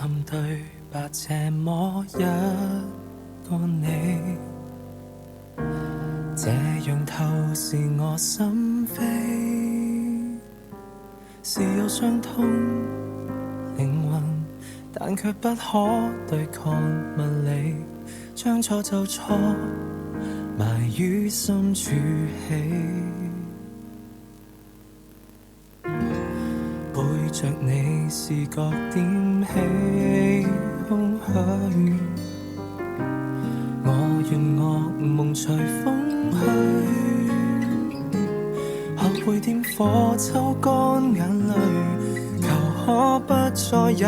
陷對白這麼一個你，這樣透視我心扉，是有傷痛靈魂，但卻不可對抗物理，將錯就錯，埋於深處起。背着你視覺點起空虛，我願惡夢隨風去，學會點火抽乾眼淚，求可不再有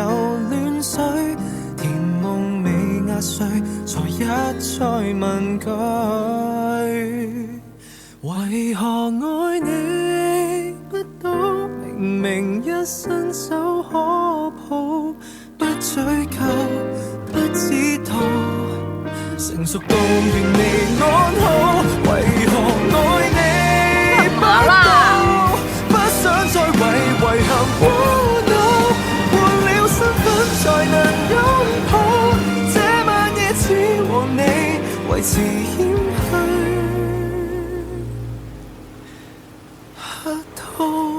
亂水，甜夢未壓碎，才一再問句，為何愛你不到？明明一伸手可抱，不追究，不知道，成熟到願你安好，為何愛你不到？不想再為遺憾苦惱，換了身份才能擁抱，這晚夜只和你維持謙虛客套。